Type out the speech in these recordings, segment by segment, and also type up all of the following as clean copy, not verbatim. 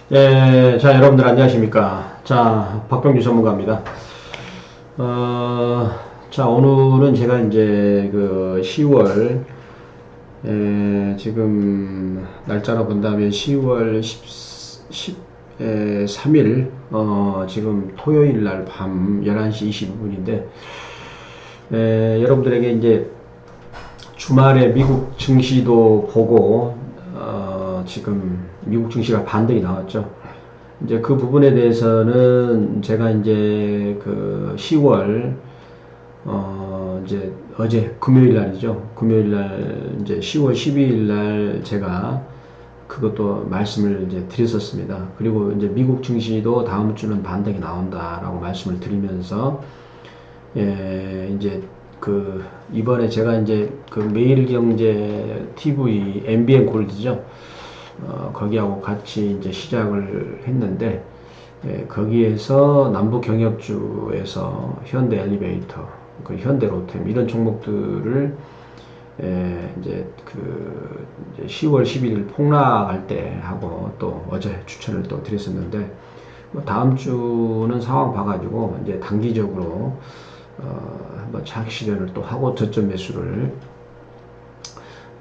자, 여러분들 안녕하십니까. 자, 박병규 전문가입니다. 어, 자, 오늘은 제가 이제 그 10월, 지금 날짜로 본다면 10월 13일, 지금 토요일 날 밤 11시 25분인데, 여러분들에게 이제 주말에 미국 증시도 보고, 지금 미국 증시가 반등이 나왔죠. 이제 그 부분에 대해서는 제가 이제 그 10월 이제 어제 금요일 날이죠. 금요일 날 이제 10월 12일 날 제가 그것도 말씀을 이제 드렸었습니다. 그리고 이제 미국 증시도 다음 주는 반등이 나온다라고 말씀을 드리면서 이제 그 이번에 제가 이제 그 매일경제 TV MBN 골드죠. 거기하고 같이 이제 시작을 했는데, 거기에서 남부 경협주에서 현대 엘리베이터, 그 현대 로템 이런 종목들을 이제 그 이제 10월 11일 폭락할 때 하고 또 어제 추천을 또 드렸었는데, 뭐 다음 주는 상황 봐가지고 이제 단기적으로 한번 차익 실현을 또 하고 저점 매수를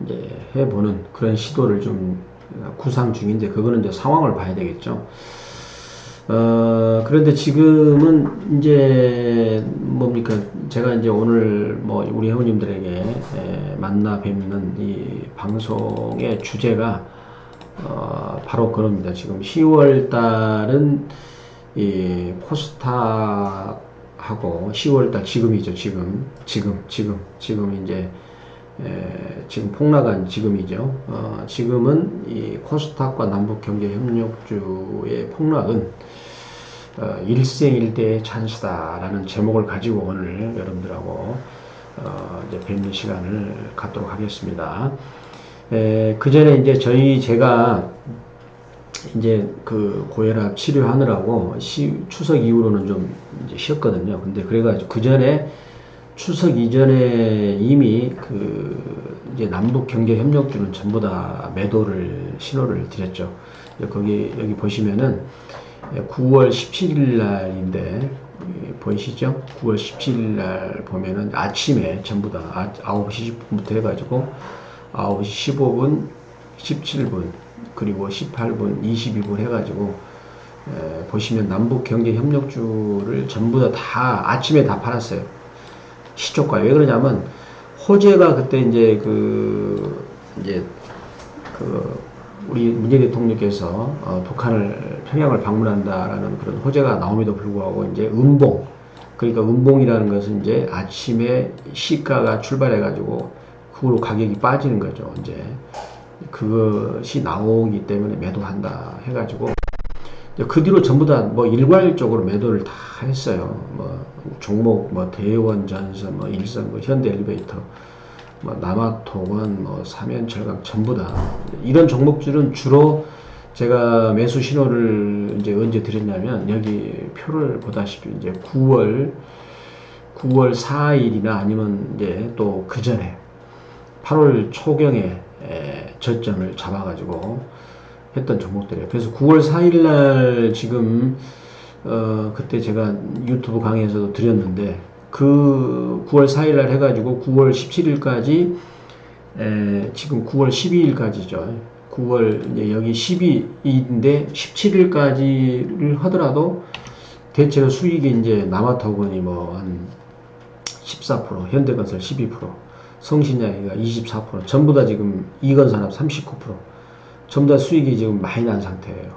이제 해보는 그런 시도를 좀 구상 중인데, 그거는 이제 상황을 봐야 되겠죠. 그런데 지금은 이제 뭡니까? 제가 이제 오늘 뭐 우리 회원님들에게 만나 뵙는 이 방송의 주제가 바로 그겁니다. 지금 10월 달은 이 코스닥하고 10월 달 지금이죠. 지금 이제 지금 폭락한 지금이죠. 지금은 이 코스닥과 남북경제협력주의 폭락은 일생일대의 찬스다라는 제목을 가지고 오늘 여러분들하고 이제 뵙는 시간을 갖도록 하겠습니다. 그 전에 이제 제가 이제 그 고혈압 치료하느라고 추석 이후로는 좀 이제 쉬었거든요. 근데 그래가지고 그 전에 추석 이전에 이미 그 이제 남북 경제 협력주는 전부 다 매도를 신호를 드렸죠. 여기 보시면은 9월 17일 날인데 보이시죠? 9월 17일 날 보면은 아침에 전부 다 9시 10분부터 해가지고 9시 15분, 17분, 그리고 18분, 22분 해가지고 보시면 남북 경제 협력주를 전부 다 아침에 다 팔았어요. 시초가. 왜 그러냐면 호재가 그때 이제 이제 우리 문재인 대통령께서 평양을 방문한다라는 그런 호재가 나옴에도 불구하고 이제 그러니까 음봉이라는 것은 이제 아침에 시가가 출발해가지고 그 후로 가격이 빠지는 거죠. 이제 그것이 나오기 때문에 매도한다 해가지고 그 뒤로 전부 다 뭐 일괄적으로 매도를 다 했어요. 뭐 종목 뭐 대원전선, 뭐 일선, 뭐 현대엘리베이터, 뭐 남아토건, 뭐 삼연철강 전부 다 이런 종목들은 주로 제가 매수 신호를 이제 언제 드렸냐면 여기 표를 보다시피 이제 9월 4일이나 아니면 이제 또 그 전에 8월 초경에 저점을 잡아가지고 했던 종목들이에요. 그래서 9월 4일날 지금 그때 제가 유튜브 강의에서도 드렸는데 그 9월 4일날 해가지고 9월 17일까지 지금 9월 12일까지죠. 9월 이제 여기 12일인데 17일까지를 하더라도 대체로 수익이 이제 남아토건이 뭐 한 14%, 현대건설 12%, 성신야기가 24%, 전부 다 지금 이건산업 39%, 전부 다 수익이 지금 많이 난 상태예요.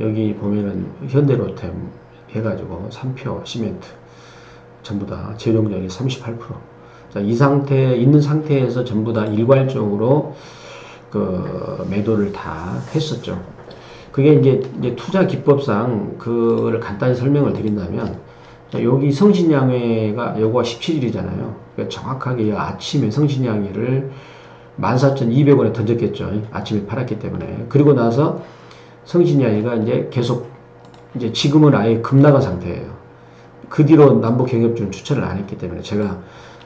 여기 보면은 현대로템 해가지고 3표 시멘트 전부 다 재정적이 38%. 자, 있는 상태에서 전부 다 일괄적으로 그 매도를 다 했었죠. 그게 이제 투자 기법상 그걸 간단히 설명을 드린다면, 자, 여기 성신양회가 요거가 17일이잖아요. 그러니까 정확하게 아침에 성신양회를 14,200원에 던졌겠죠. 아침에 팔았기 때문에. 그리고 나서 성신양회가 이제 계속 이제 지금은 아예 급나간 상태예요. 그 뒤로 남북 경협주는 추천을 안 했기 때문에 제가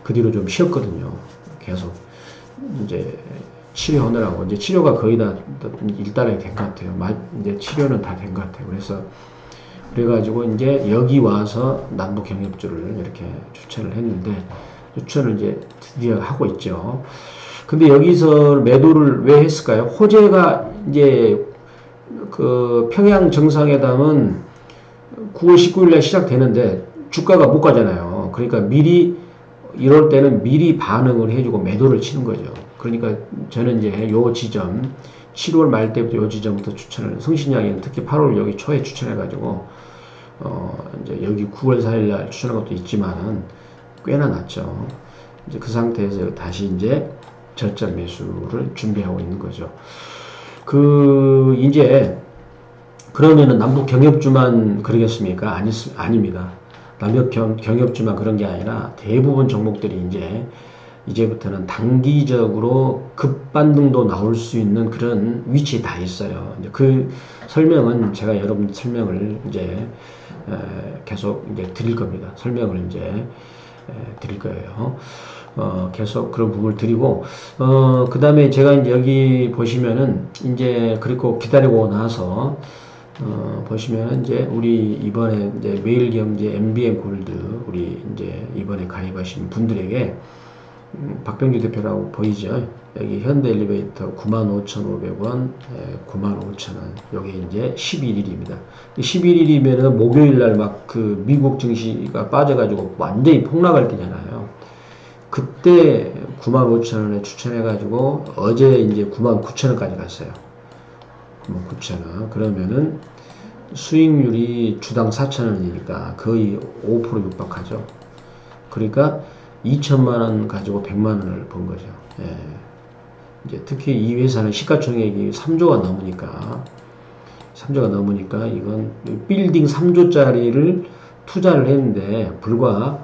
그 뒤로 좀 쉬었거든요. 계속 이제 치료하느라고 이제 치료가 거의 다 일단락이 된 것 같아요. 이제 치료는 다 된 것 같아요. 그래가지고 이제 여기 와서 남북 경협주를 이렇게 추천을 했는데 추천을 이제 드디어 하고 있죠. 근데 여기서 매도를 왜 했을까요? 호재가 이제 그 평양 정상회담은 9월 19일 날 시작되는데 주가가 못 가잖아요. 그러니까 미리 이럴 때는 미리 반응을 해주고 매도를 치는 거죠. 그러니까 저는 이제 요 지점 7월 말 때부터 요 지점부터 추천을 성신양에는 특히 8월 여기 초에 추천해가지고 이제 여기 9월 4일 날 추천한 것도 있지만은 꽤나 낮죠. 이제 그 상태에서 다시 이제 저점 매수를 준비하고 있는 거죠. 이제 그러면은 남북 경협주만 그러겠습니까? 아닙니다. 남북 경협주만 그런 게 아니라 대부분 종목들이 이제부터는 단기적으로 급반등도 나올 수 있는 그런 위치에 다 있어요. 이제 그 설명은 제가 여러분 설명을 이제 계속 이제 드릴 겁니다. 설명을 이제 드릴 거예요. 계속 그런 부분을 드리고, 그 다음에 제가 이제 여기 보시면은, 이제, 그리고 기다리고 나서, 보시면은 이제, 우리 이번에 이제 매일경제 MBM 골드, 우리 이제 이번에 가입하신 분들에게, 박병규 대표라고 보이죠? 여기 현대 엘리베이터 95,500원, 95,000원. 여기 이제 11일입니다. 11일이면은 목요일 날 막 그 미국 증시가 빠져가지고 완전히 폭락할 때잖아요. 그때 95,000원에 추천해가지고 어제 이제 99,000원까지 갔어요. 99,000원. 그러면은 수익률이 주당 4,000원이니까 거의 5% 육박하죠. 그러니까 2천만원 가지고 100만원을 번 거죠. 예. 이제 특히 이 회사는 시가총액이 3조가 넘으니까 이건 빌딩 3조짜리를 투자를 했는데 불과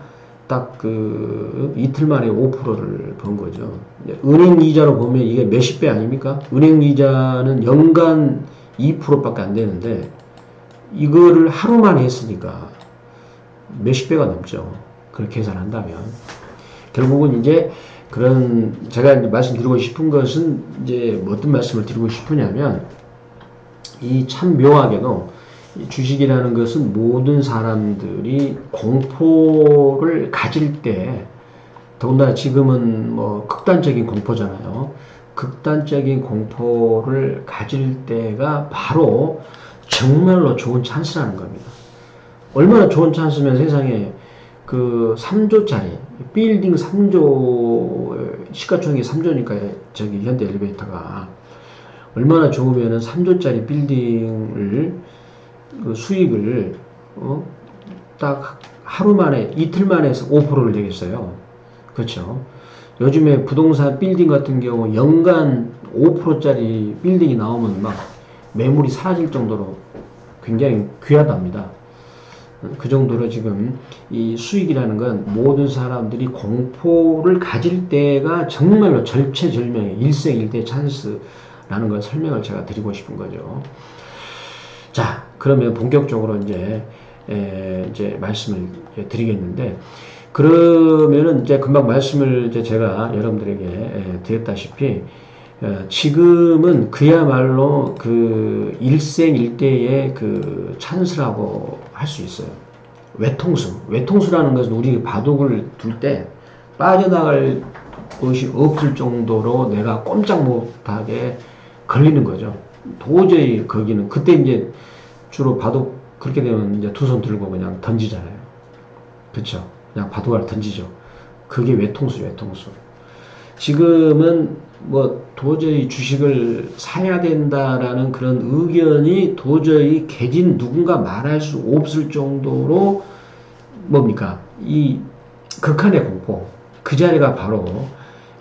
딱 그 이틀 만에 5%를 번 거죠. 은행 이자로 보면 이게 몇십 배 아닙니까? 은행 이자는 연간 2%밖에 안 되는데 이거를 하루 만에 했으니까 몇십 배가 넘죠. 그렇게 계산한다면. 결국은 이제 그런 제가 이제 말씀드리고 싶은 것은 이제 어떤 말씀을 드리고 싶으냐면 이 참 묘하게도 주식이라는 것은 모든 사람들이 공포를 가질 때 더군다나 지금은 뭐 극단적인 공포잖아요. 극단적인 공포를 가질 때가 바로 정말로 좋은 찬스라는 겁니다. 얼마나 좋은 찬스면 세상에 그 3조짜리 빌딩 3조 시가총액이 3조니까 저기 현대 엘리베이터가 얼마나 좋으면은 3조짜리 빌딩을 그 수익을 딱 하루 만에 이틀 만에 해서 5%를 내겠어요. 그렇죠. 요즘에 부동산 빌딩 같은 경우 연간 5%짜리 빌딩이 나오면 막 매물이 사라질 정도로 굉장히 귀하답니다. 그 정도로 지금 이 수익이라는 건 모든 사람들이 공포를 가질 때가 정말로 절체절명의 일생일대 찬스라는 걸 설명을 제가 드리고 싶은 거죠. 자, 그러면 본격적으로 이제 말씀을 드리겠는데, 그러면은 이제 금방 말씀을 이제 제가 여러분들에게 드렸다시피, 지금은 그야말로 그 일생일대의 그 찬스라고 할 수 있어요. 외통수라는 것은 우리 바둑을 둘 때 빠져나갈 것이 없을 정도로 내가 꼼짝 못하게 걸리는 거죠. 도저히 거기는 그때 이제 주로 바둑 그렇게 되면 이제 두 손 들고 그냥 던지잖아요. 그렇죠? 그냥 바둑알 던지죠. 그게 외통수. 지금은 뭐 도저히 주식을 사야 된다라는 그런 의견이 도저히 개진 누군가 말할 수 없을 정도로 뭡니까? 이 극한의 공포. 그 자리가 바로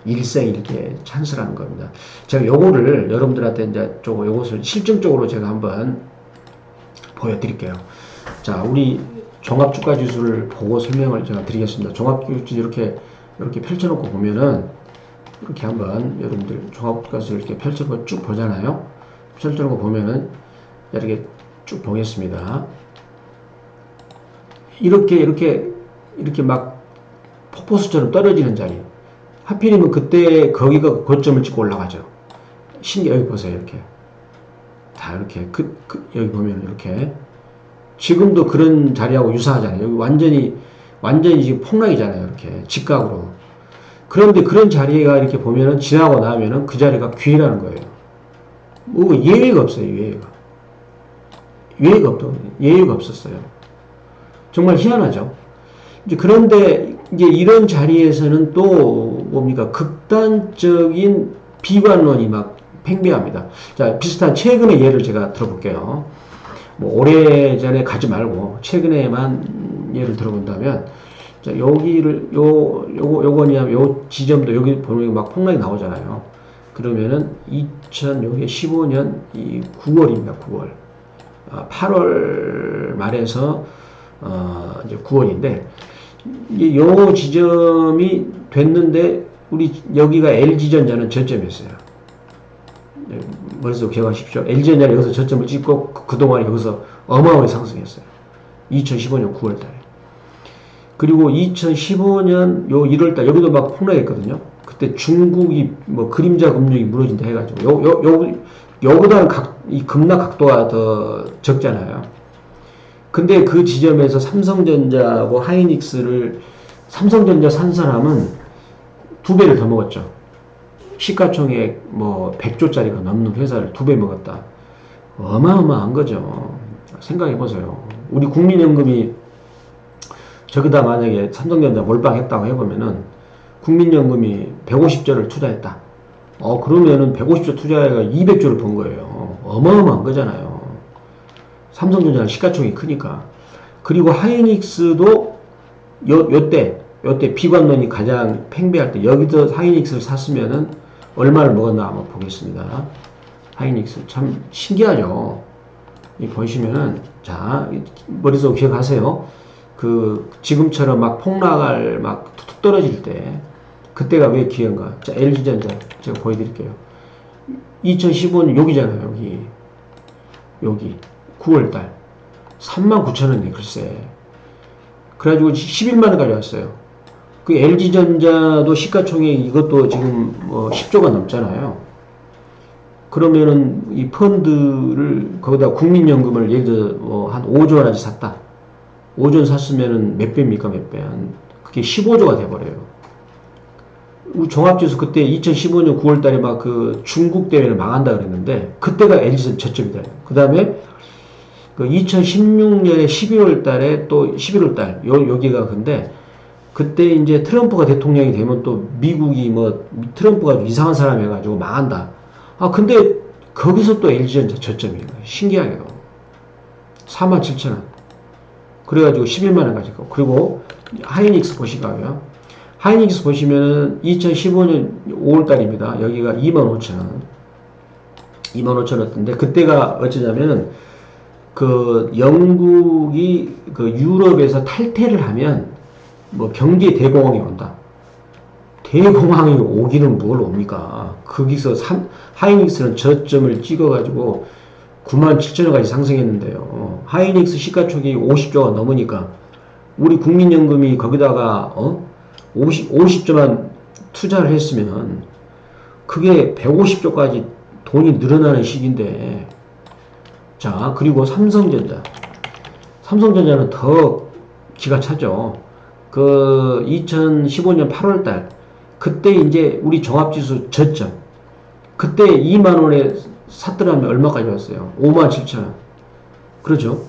일생일대 찬스라는 겁니다. 제가 요거를 여러분들한테 이제 요것을 실증적으로 제가 한번 보여드릴게요. 자, 우리 종합주가 지수를 보고 설명을 제가 드리겠습니다. 종합주가 이렇게 펼쳐놓고 보면은 이렇게 한번 여러분들 종합주가 지수를 이렇게 펼쳐놓고 쭉 보잖아요. 펼쳐놓고 보면은 이렇게 쭉 보겠습니다. 이렇게 막 폭포수처럼 떨어지는 자리. 하필이면 그때 거기가 고점을 찍고 올라가죠. 여기 보세요. 이렇게. 다 이렇게, 여기 보면 이렇게. 지금도 그런 자리하고 유사하잖아요. 여기 완전히 지금 폭락이잖아요. 이렇게. 직각으로. 그런데 그런 자리가 이렇게 보면은 지나고 나면은 그 자리가 기회라는 거예요. 뭐 예외가 없어요. 예외가 없었어요. 정말 희한하죠. 이제 그런데 이제 이런 자리에서는 또 뭡니까? 극단적인 비관론이 막 팽배합니다. 자, 비슷한 최근의 예를 제가 들어볼게요. 뭐 오래전에 가지 말고 최근에만 예를 들어본다면, 자, 여기를 요거냐면 요 지점도 여기 보면 막 폭락이 나오잖아요. 그러면은 2015년 이 9월입니다. 9월. 8월 말에서 이제 9월인데 요 지점이 됐는데 우리 여기가 LG전자는 저점이었어요. 머릿속에 기억하십시오. LG전자는 여기서 저점을 찍고 그동안 여기서 어마어마하게 상승했어요. 2015년 9월 달에. 그리고 2015년 요 1월달 여기도 막 폭락했거든요. 그때 중국이 뭐 그림자 금융이 무너진다 해가지고 요보다는 이 급락 각도가 더 적잖아요. 근데 그 지점에서 삼성전자하고 하이닉스를 삼성전자 산 사람은 2배를 더 먹었죠. 시가총액 뭐 100조짜리가 넘는 회사를 2배 먹었다. 어마어마한 거죠. 생각해보세요. 우리 국민연금이 저기다 만약에 삼성전자 몰빵했다고 해보면은 국민연금이 150조를 투자했다. 그러면은 150조 투자해가 200조를 번 거예요. 어마어마한 거잖아요. 삼성전자는 시가총액이 크니까. 그리고 하이닉스도 요때 비관론이 가장 팽배할 때 여기서 하이닉스를 샀으면은 얼마를 먹었나 한번 보겠습니다. 하이닉스 참 신기하죠. 보시면은 자 머릿속 기억하세요. 그 지금처럼 막 폭락을 막 툭툭 떨어질 때 그때가 왜 기회인가? 자 LG전자 제가 보여드릴게요. 2015년 여기잖아요. 여기 9월달 39,000원이네 글쎄. 그래가지고 11만원까지 왔어요. 그 LG전자도 시가총액 이것도 지금 뭐 10조가 넘잖아요. 그러면은 이 펀드를 거기다 국민연금을 예를 들어 뭐 한 5조원까지 샀다. 5조원 샀으면은 몇 배입니까? 몇 배? 그게 15조가 돼버려요. 우리 종합지수 그때 2015년 9월달에 막 그 중국 대회를 망한다 그랬는데 그때가 LG전 저점이다. 그 다음에 그 2016년에 12월달에 또 11월달 여기가 근데 그때 이제 트럼프가 대통령이 되면 또 미국이 뭐 트럼프가 이상한 사람 해가지고 망한다. 근데 거기서 또 LG전자 저점이에요. 신기하게도 47,000원. 그래가지고 11만원까지 고 그리고 하이닉스 보시고요. 하이닉스 보시면은 2015년 5월달입니다. 여기가 25,000원. 25,000원인데 그때가 어쩌냐면은 그 영국이 그 유럽에서 탈퇴를 하면 뭐 경제 대공황이 온다. 대공황이 오기는 뭘 옵니까? 거기서 하이닉스는 저점을 찍어가지고 97,000원까지 상승했는데요. 하이닉스 시가총액이 50조가 넘으니까 우리 국민연금이 거기다가 50조만 투자를 했으면 그게 150조까지 돈이 늘어나는 시기인데 자 그리고 삼성전자는 더 기가 차죠. 그 2015년 8월달 그때 이제 우리 종합지수 저점 그때 2만원에 샀더라면 얼마까지 왔어요? 57,000원. 그러죠?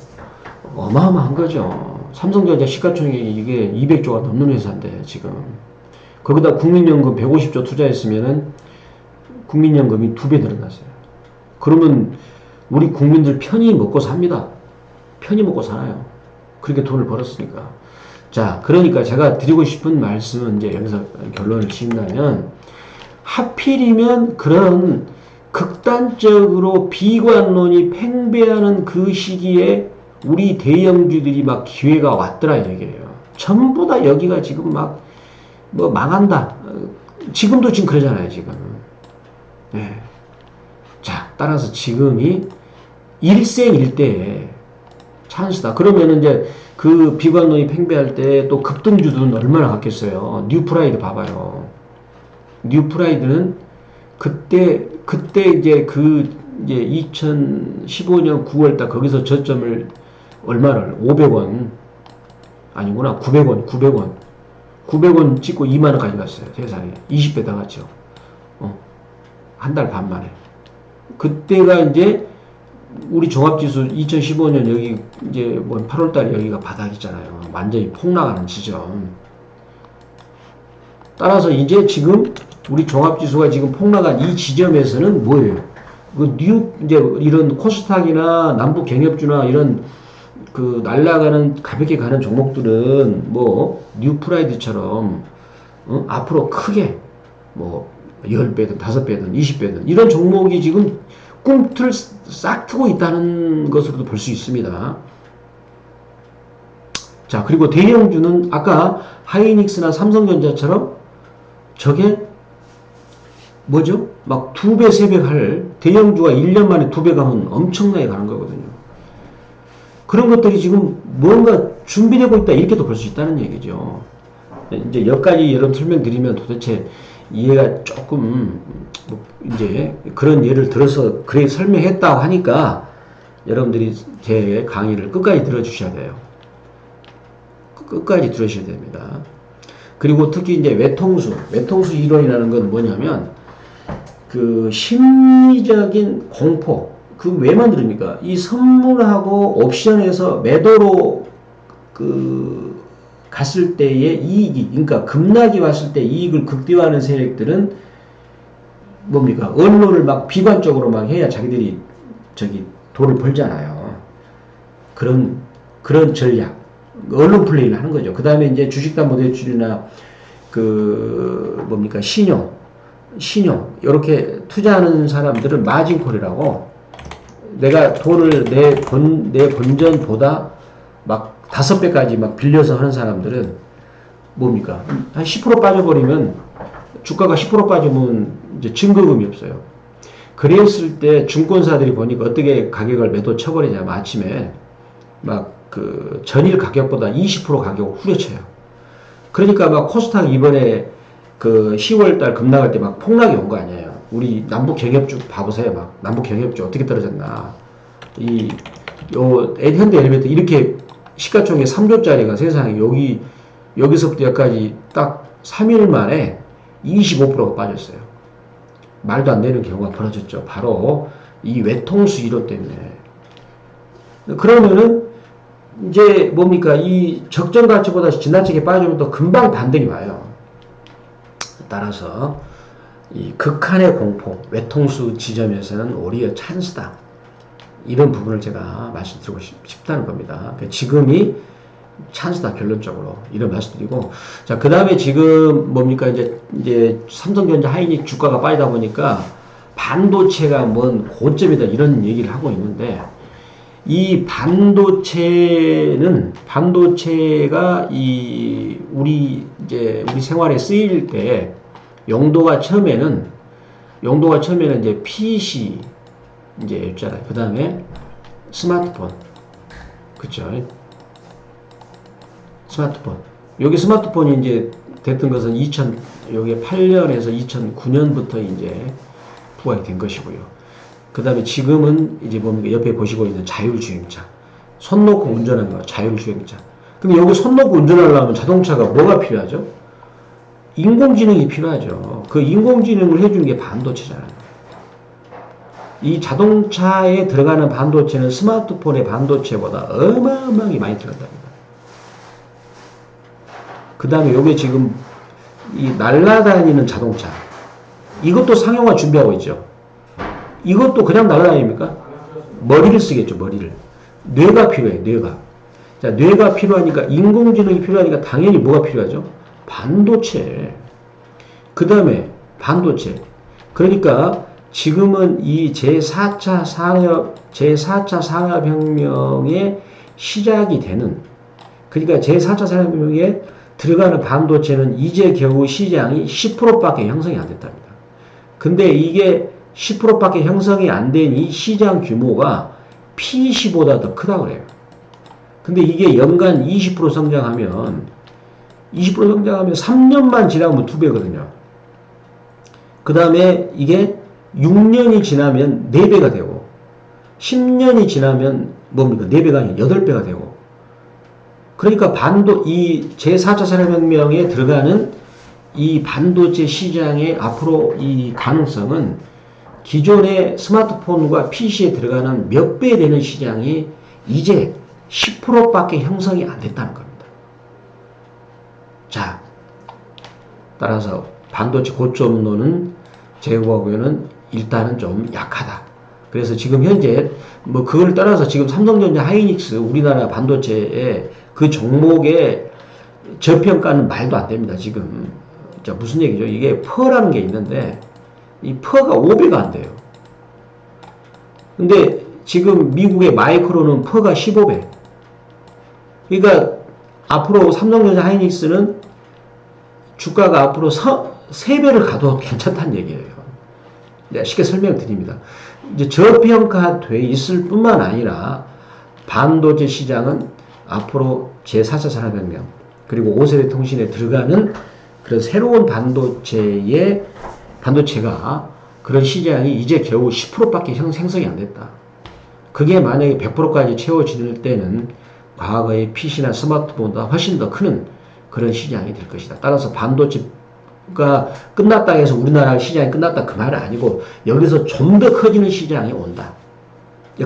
어마어마한 거죠. 삼성전자 시가총액이 이게 200조가 넘는 회사인데 지금 거기다 국민연금 150조 투자했으면은 국민연금이 2배 늘어났어요. 그러면 우리 국민들 편히 먹고 삽니다. 편히 먹고 살아요. 그렇게 돈을 벌었으니까. 자, 그러니까 제가 드리고 싶은 말씀은 이제 여기서 결론을 지은다면 하필이면 그런 극단적으로 비관론이 팽배하는 그 시기에 우리 대형주들이 막 기회가 왔더라 이 얘기예요. 전부 다 여기가 지금 막 뭐 망한다. 지금도 지금 그러잖아요, 지금. 네. 자, 따라서 지금이 일생일대의 찬스다. 그러면 이제 그 비관론이 팽배할 때 또 급등주들은 얼마나 갔겠어요. 뉴프라이드 봐봐요. 뉴프라이드는 그때 그때 이제 2015년 9월달 거기서 저점을 얼마를 500원 아니구나 900원 찍고 2만원 가져갔어요. 세상에 20배 다 갔죠. 한 달 반 만에. 그때가 이제 우리 종합지수 2015년 여기 이제 뭐 8월달에 여기가 바닥이잖아요. 완전히 폭락하는 지점. 따라서 이제 지금 우리 종합지수가 지금 폭락한 이 지점에서는 뭐예요? 이제 이런 코스닥이나 남북 경협주나 이런 날아가는 가볍게 가는 종목들은 뭐 뉴프라이드처럼 앞으로 크게 뭐 10배든 5배든 20배든 이런 종목이 지금 꿈틀 싹 트고 있다는 것으로도 볼 수 있습니다. 자, 그리고 대형주는 아까 하이닉스나 삼성전자처럼 저게 뭐죠? 막 2배, 3배 할 대형주가 1년 만에 2배 가면 엄청나게 가는 거거든요. 그런 것들이 지금 뭔가 준비되고 있다 이렇게도 볼 수 있다는 얘기죠. 이제 여기까지 여러분 설명드리면 도대체 이해가 조금 이제 그런 예를 들어서 그래 설명했다고 하니까 여러분들이 제 강의를 끝까지 들어주셔야 돼요. 끝까지 들으셔야 됩니다. 그리고 특히 이제 외통수 이론이라는 건 뭐냐면 심리적인 공포 왜 만듭니까? 이 선물하고 옵션에서 매도로 갔을 때의 이익이, 그러니까 급락이 왔을 때 이익을 극대화하는 세력들은 뭡니까? 언론을 막 비관적으로 막 해야 자기들이 돈을 벌잖아요. 그런 전략. 언론 플레이를 하는 거죠. 그 다음에 이제 주식담보대출이나 신용, 이렇게 투자하는 사람들은 마진콜이라고 내가 돈을 내 본전보다 막 5배까지 막 빌려서 하는 사람들은 뭡니까? 한 10% 빠져버리면 주가가 10% 빠지면 이제 증거금이 없어요. 그랬을 때 증권사들이 보니까 어떻게 가격을 매도 쳐버리냐면 아침에 막 전일 가격보다 20% 가격을 후려쳐요. 그러니까 막 코스닥 이번에 10월달 급락할 때 막 폭락이 온 거 아니에요. 우리 남북 경협주 봐보세요. 막 남북 경협주 어떻게 떨어졌나. 현대 엘리베이터 이렇게 시가총액 3조짜리가 세상에 여기서부터 여기까지 딱 3일 만에 25%가 빠졌어요. 말도 안 되는 경우가 벌어졌죠. 바로 이 외통수 이론 때문에. 그러면은 이제 뭡니까? 이 적정 가치보다 지나치게 빠지면 또 금방 반등이 와요. 따라서 이 극한의 공포, 외통수 지점에서는 오히려 찬스다. 이런 부분을 제가 말씀드리고 싶다는 겁니다. 지금이 찬스다, 결론적으로. 이런 말씀드리고. 자, 그 다음에 지금 뭡니까? 이제 삼성전자 하이닉 주가가 빠지다 보니까 반도체가 뭔 고점이다. 이런 얘기를 하고 있는데, 이 반도체가 우리 생활에 쓰일 때 용도가 처음에는 이제 PC 이제 있잖아요. 그 다음에 스마트폰. 그쵸? 스마트폰. 여기 스마트폰이 이제 됐던 것은 여기 8년에서 2009년부터 이제 부각이 된 것이고요. 그 다음에 지금은 이제 뭡니까? 옆에 보시고 있는 자율주행차. 손 놓고 운전하는 거, 자율주행차. 근데 여기 손 놓고 운전하려면 자동차가 뭐가 필요하죠? 인공지능이 필요하죠. 그 인공지능을 해주는 게 반도체잖아요. 이 자동차에 들어가는 반도체는 스마트폰의 반도체보다 어마어마하게 많이 들어간답니다. 그 다음에 요게 지금 이 날아다니는 자동차. 이것도 상용화 준비하고 있죠. 이것도 그냥 날아다닙니까? 머리를 쓰겠죠, 머리를. 뇌가 필요해, 뇌가. 자, 뇌가 필요하니까, 인공지능이 필요하니까 당연히 뭐가 필요하죠? 반도체. 그 다음에 반도체. 그러니까 지금은 이 제4차 산업혁명의 시작이 되는, 그러니까 제4차 산업혁명에 들어가는 반도체는 이제 겨우 시장이 10%밖에 형성이 안 됐답니다. 근데 이게 10%밖에 형성이 안 된 이 시장 규모가 PC보다 더 크다고 그래요. 근데 이게 연간 20% 성장하면 3년만 지나면 2배거든요. 그 다음에 이게 6년이 지나면 4배가 되고 10년이 지나면 뭡니까? 4배가 아니라 8배가 되고 그러니까 이 제4차 산업혁명에 들어가는 이 반도체 시장의 앞으로 이 가능성은 기존의 스마트폰과 PC에 들어가는 몇 배 되는 시장이 이제 10%밖에 형성이 안 됐다는 겁니다. 자, 따라서 반도체 고점론은 제가 보기에는 일단은 좀 약하다. 그래서 지금 현재 뭐 그걸 따라서 지금 삼성전자 하이닉스 우리나라 반도체의 그 종목의 저평가는 말도 안 됩니다. 지금 자 무슨 얘기죠? 이게 퍼라는 게 있는데 이 퍼가 5배가 안 돼요. 근데 지금 미국의 마이크로는 퍼가 15배. 그러니까 앞으로 삼성전자 하이닉스는 주가가 앞으로 3배를 가도 괜찮다는 얘기예요. 내가 쉽게 설명드립니다. 이제 저평가돼 있을 뿐만 아니라 반도체 시장은 앞으로 제4차 산업혁명 그리고 5세대 통신에 들어가는 그런 새로운 반도체가 그런 시장이 이제 겨우 10%밖에 생성이 안 됐다. 그게 만약에 100%까지 채워질 때는 과거의 PC나 스마트폰보다 훨씬 더 큰 그런 시장이 될 것이다. 따라서 반도체가 끝났다 해서 우리나라 시장이 끝났다 그 말은 아니고 여기서 좀 더 커지는 시장이 온다.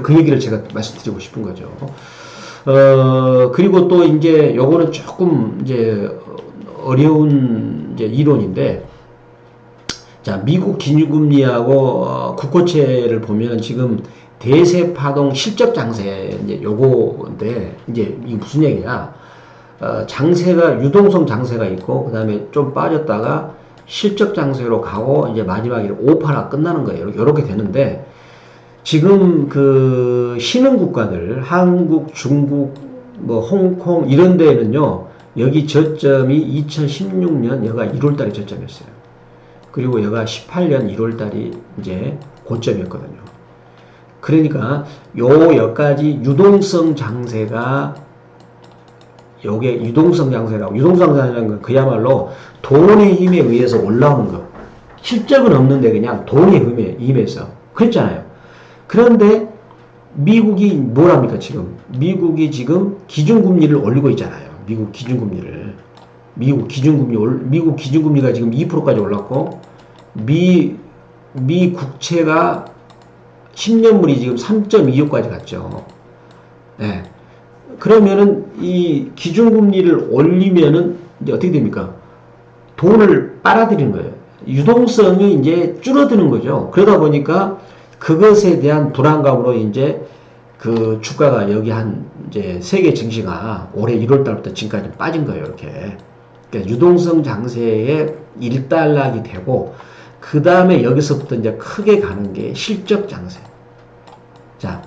그 얘기를 제가 말씀드리고 싶은 거죠. 그리고 또 이제 요거는 조금 이제 어려운 이제 이론인데 자, 미국 기준금리하고 국고채를 보면 지금 대세 파동 실적 장세 이제 요거인데 이제 이게 무슨 얘기냐? 장세가 유동성 장세가 있고 그다음에 좀 빠졌다가 실적 장세로 가고 이제 마지막에 오파라 끝나는 거예요. 이렇게 되는데 지금 그 신흥 국가들 한국, 중국, 뭐 홍콩 이런 데는요. 여기 저점이 2016년 여가 1월달에 저점이었어요. 그리고 여가 18년 1월달이 이제 고점이었거든요. 그러니까 요 여기까지 유동성 장세가 요게 유동성 장세라고 유동성 장세라는 건 그야말로 돈의 힘에 의해서 올라오는 거. 실적은 없는데 그냥 돈의 힘에 의해서 그랬잖아요. 그런데 미국이 뭐랍니까 지금? 미국이 지금 기준금리를 올리고 있잖아요. 미국 기준금리가 지금 2%까지 올랐고 미 국채가 10년물이 지금 3.25까지 갔죠. 네. 그러면은 이 기준금리를 올리면은 이제 어떻게 됩니까? 돈을 빨아들이는 거예요. 유동성이 이제 줄어드는 거죠. 그러다 보니까 그것에 대한 불안감으로 이제 그 주가가 여기 한 이제 세계 증시가 올해 1월 달부터 지금까지 빠진 거예요. 이렇게. 그러니까 유동성 장세에 일단락이 되고 그 다음에 여기서부터 이제 크게 가는 게 실적 장세. 자,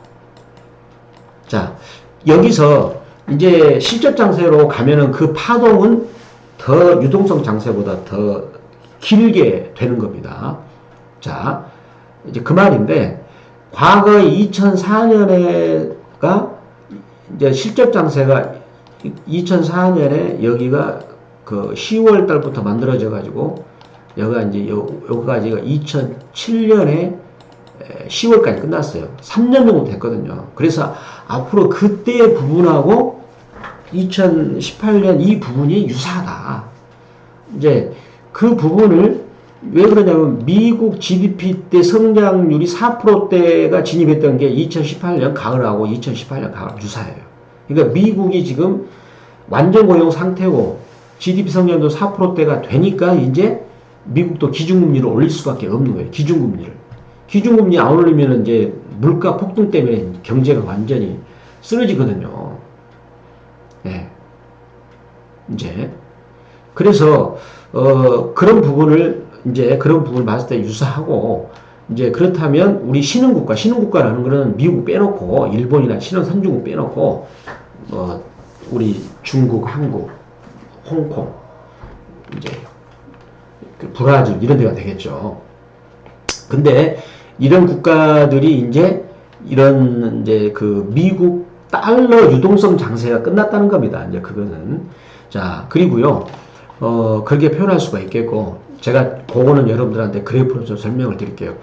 여기서 이제 실적 장세로 가면은 그 파동은 더 유동성 장세보다 더 길게 되는 겁니다. 자, 이제 그 말인데, 과거 2004년에가 이제 실적 장세가 2004년에 여기가 그 10월 달부터 만들어져 가지고 여기가 이제 여기까지가 2007년에 10월까지 끝났어요. 3년 정도 됐거든요. 그래서 앞으로 그때의 부분하고 2018년 이 부분이 유사하다. 이제 그 부분을 왜 그러냐면 미국 GDP 때 성장률이 4%대가 진입했던 게 2018년 가을하고 2018년 가을 유사해요. 그러니까 미국이 지금 완전 고용 상태고 GDP 성장도 4%대가 되니까 이제 미국도 기준금리를 올릴 수밖에 없는 거예요. 기준금리 안 올리면 이제 물가 폭등 때문에 경제가 완전히 쓰러지거든요. 네. 이제 그래서 그런 부분을 봤을 때 유사하고 이제 그렇다면 우리 신흥국가라는 거는 미국 빼놓고 일본이나 신흥선진국 빼놓고 우리 중국, 한국, 홍콩, 이제 그 브라질 이런 데가 되겠죠. 근데 이런 국가들이 이제 이런 이제 그 미국 달러 유동성 장세가 끝났다는 겁니다. 이제 그거는 자 그리고요 그렇게 표현할 수가 있겠고 제가 그거는 여러분들한테 그래프로 좀 설명을 드릴게요.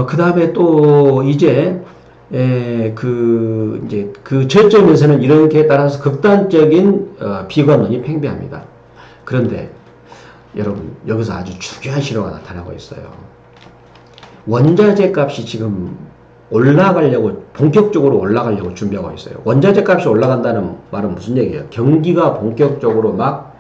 그 다음에 또 이제 이제 그 저점에서는 이렇게 따라서 극단적인 비관론이 팽배합니다. 그런데 여러분 여기서 아주 중요한 신호가 나타나고 있어요. 원자재 값이 지금 올라가려고 본격적으로 올라가려고 준비하고 있어요. 원자재 값이 올라간다는 말은 무슨 얘기예요? 경기가 본격적으로 막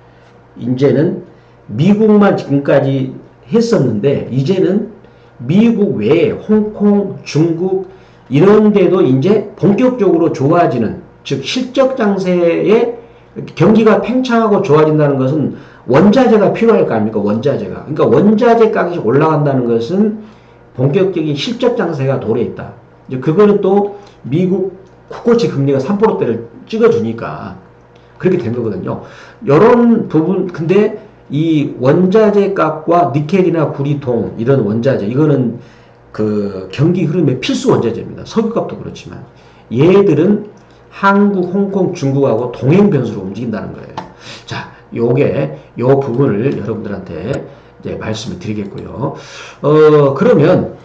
이제는 미국만 지금까지 했었는데 이제는 미국 외에 홍콩, 중국 이런 데도 이제 본격적으로 좋아지는, 즉 실적 장세에 경기가 팽창하고 좋아진다는 것은 원자재가 필요할 거 아닙니까? 원자재가. 그러니까 원자재 값이 올라간다는 것은 본격적인 실적 장세가 도래해 있다. 이제 그거는 또 미국 국고채 금리가 3%대를 찍어주니까 그렇게 된 거거든요. 이런 부분, 근데 이 원자재 값과 니켈이나 구리통 이런 원자재, 이거는 그 경기 흐름의 필수 원자재입니다. 석유값도 그렇지만 얘들은 한국, 홍콩, 중국하고 동행 변수로 움직인다는 거예요. 자, 요 부분을 여러분들한테 이제 말씀을 드리겠고요. 그러면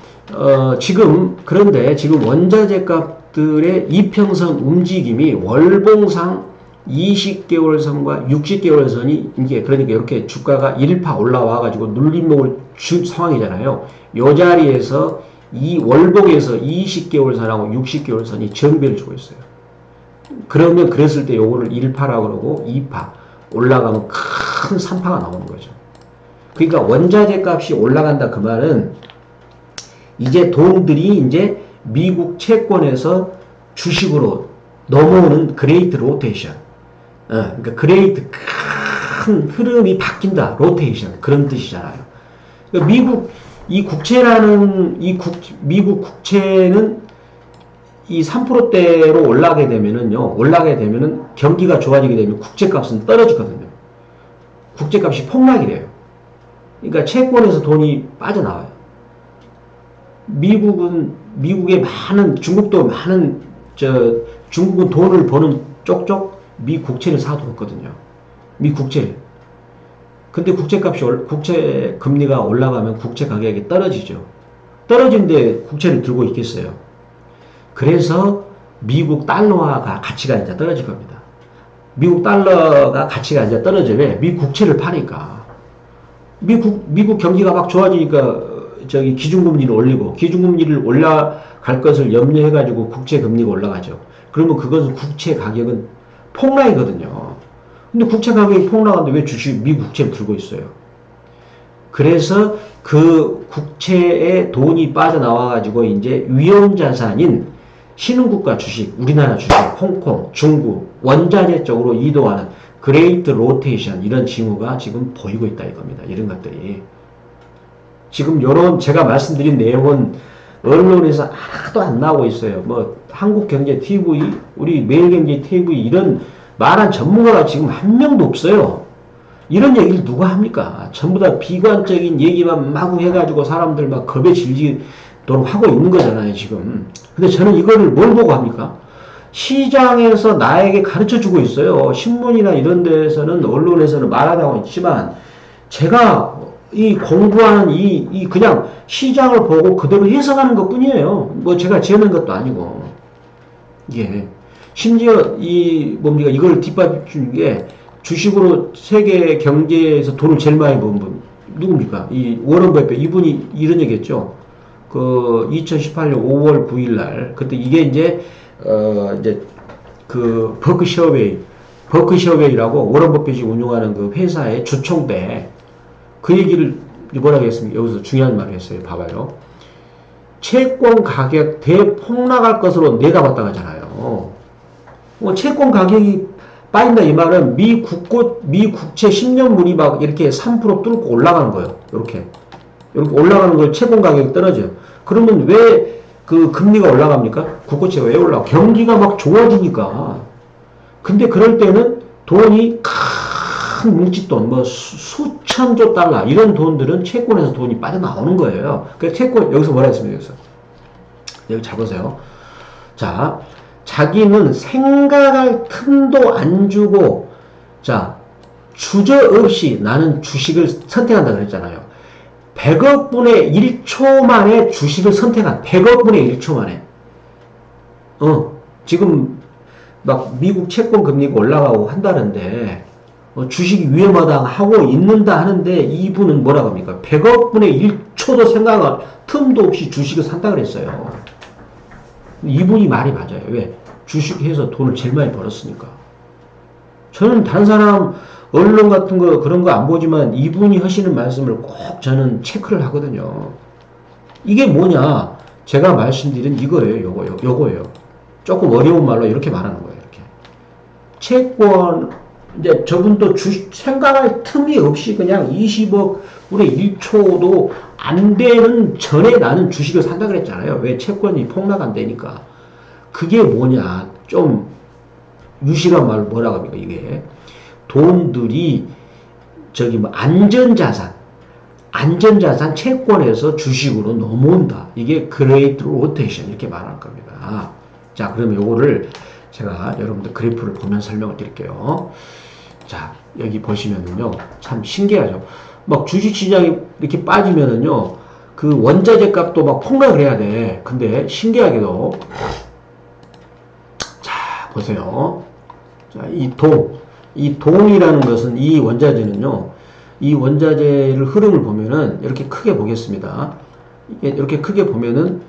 그런데 지금 원자재 값들의 이평선 움직임이 월봉상 20개월 선과 60개월 선이 이게 그러니까 이렇게 주가가 1파 올라와 가지고 눌림목을 준 상황이잖아요. 이 자리에서 이 월봉에서 20개월 선하고 60개월 선이 정배를 주고 있어요. 그러면 그랬을 때 요거를 1파라고 그러고 2파 올라가면 큰 3파가 나오는 거죠. 그러니까 원자재 값이 올라간다 그 말은 이제 돈들이 이제 미국 채권에서 주식으로 넘어오는 그레이트 로테이션. 그러니까 그레이트 큰 흐름이 바뀐다. 로테이션. 그런 뜻이잖아요. 그러니까 미국 국채는 이 3%대로 올라가게 되면은 경기가 좋아지게 되면 국채값은 떨어지거든요. 국채값이 폭락이 돼요. 그러니까 채권에서 돈이 빠져나와요. 중국은 돈을 버는 쪽쪽 미 국채를 사두었거든요. 미 국채를. 근데 국채 금리가 올라가면 국채 가격이 떨어지죠. 떨어진데 국채를 들고 있겠어요. 그래서 미국 달러가 가치가 이제 떨어질 겁니다. 미국 달러가 가치가 이제 떨어지면 미 국채를 파니까. 미국 경기가 막 좋아지니까 기준금리를 올리고, 기준금리를 올라갈 것을 염려해가지고 국채 금리가 올라가죠. 그러면 그것은 국채 가격은 폭락이거든요. 근데 국채 가격이 폭락하는데 왜 미 국채를 들고 있어요? 그래서 그 국채에 돈이 빠져나와가지고 이제 위험자산인 신흥국가 주식, 우리나라 주식, 홍콩, 중국, 원자재 쪽으로 이동하는 그레이트 로테이션, 이런 징후가 지금 보이고 있다 이겁니다. 이런 것들이. 지금 제가 말씀드린 내용은 언론에서 하나도 안 나오고 있어요. 뭐, 한국경제TV, 우리 매일경제TV, 이런 말한 전문가가 지금 한 명도 없어요. 이런 얘기를 누가 합니까? 전부 다 비관적인 얘기만 마구 해가지고 사람들 막 겁에 질리도록 하고 있는 거잖아요, 지금. 근데 저는 이거를 뭘 보고 합니까? 시장에서 나에게 가르쳐 주고 있어요. 신문이나 이런 데서는, 언론에서는 말하고 있지만, 제가 공부하는 그냥 시장을 보고 그대로 해석하는 것 뿐이에요. 뭐 제가 지어낸 것도 아니고. 예. 심지어 이걸 뒷받쳐주는 게, 주식으로 세계 경제에서 돈을 제일 많이 번 분, 누굽니까? 워런 버핏, 이분이 이런 얘기 했죠. 2018년 5월 9일 날, 그때 이게 이제 버크셔웨이라고 워런 버핏이 운영하는 그 회사의 주총대, 그 얘기를 뭐라고 했습니까? 여기서 중요한 말을 했어요. 봐봐요. 채권 가격 대폭락할 것으로 내다봤다고 하잖아요. 채권 가격이 빠진다 이 말은 미 국채 10년물이 막 이렇게 3% 뚫고 올라가는 거예요. 이렇게 올라가는 걸 채권 가격이 떨어져요. 그러면 왜 그 금리가 올라갑니까? 국고채가 왜 올라가? 경기가 막 좋아지니까. 근데 그럴 때는 돈이 큰 뭉칫돈, 뭐 수천조 달러 이런 돈들은 채권에서 돈이 빠져나오는 거예요. 그래서 채권, 여기서 뭐라 했습니까? 여기서 여기 잡으세요. 자, 자기는 생각할 틈도 안 주고, 자, 주저없이 나는 주식을 선택한다 그랬잖아요. 100억 분의 1초 만에 주식을 선택한 100억 분의 1초 만에 지금 막 미국 채권 금리가 올라가고 한다는데 주식이 위험하다 하고 있는다 하는데 이분은 뭐라고 합니까? 100억 분의 1초도 생각할 틈도 없이 주식을 산다 그랬어요. 이분이 말이 맞아요. 왜? 주식해서 돈을 제일 많이 벌었으니까. 저는 다른 사람 언론 같은 거 그런 거 안 보지만 이분이 하시는 말씀을 꼭 저는 체크를 하거든요. 이게 뭐냐? 제가 말씀드린 이거예요. 요거예요. 조금 어려운 말로 이렇게 말하는 거예요. 이렇게. 채권 이제 저분도 생각할 틈이 없이 그냥 20억 분의 1초도 안 되는 전에 나는 주식을 산다 그랬잖아요. 왜? 채권이 폭락한다니까. 그게 뭐냐? 좀 유식한 말로 뭐라고 합니까? 이게 돈들이 저기 뭐 안전자산 채권에서 주식으로 넘어온다. 이게 그레이트 로테이션 이렇게 말할 겁니다. 자, 그러면 요거를 제가 여러분들 그래프를 보면 설명을 드릴게요. 자, 여기 보시면은요, 참 신기하죠. 막 주식시장이 이렇게 빠지면은요, 그 원자재 값도 막 폭락을 해야 돼. 근데 신기하게도, 자, 보세요. 자, 이 동이라는 것은 이 원자재는요, 이 원자재를 흐름을 보면은 이렇게 크게 보겠습니다. 이렇게 크게 보면은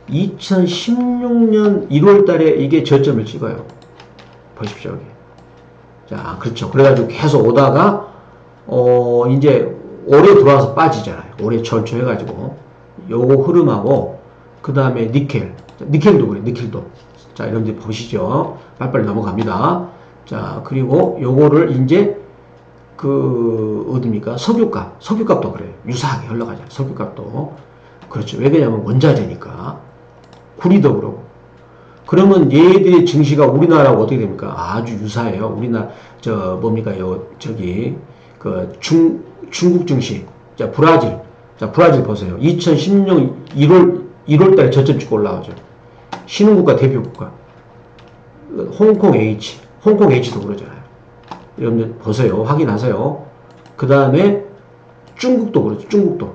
2016년 1월 달에 이게 저점을 찍어요. 보십시오, 여기. 자, 그렇죠. 그래가지고 계속 오다가, 이제 올해 들어와서 빠지잖아요. 올해 전초 해가지고. 요거 흐름하고, 그 다음에 니켈도 그래, 니켈도. 자, 여러분들 보시죠. 빨리빨리 넘어갑니다. 자, 그리고 요거를 이제, 어딥니까? 석유값도 그래요. 유사하게 흘러가잖아요. 석유값도. 그렇죠. 왜 그러냐면 원자재니까. 구리도 그러고. 그러면 얘들의 증시가 우리나라하고 어떻게 됩니까? 아주 유사해요. 우리나라, 뭡니까? 중국 증시. 자, 브라질 보세요. 2016년 1월 달에 저점 찍고 올라오죠. 신흥국가 대표국가. 홍콩 H도 그러잖아요. 여러분들 보세요. 확인하세요. 그 다음에 중국도 그렇죠. 중국도.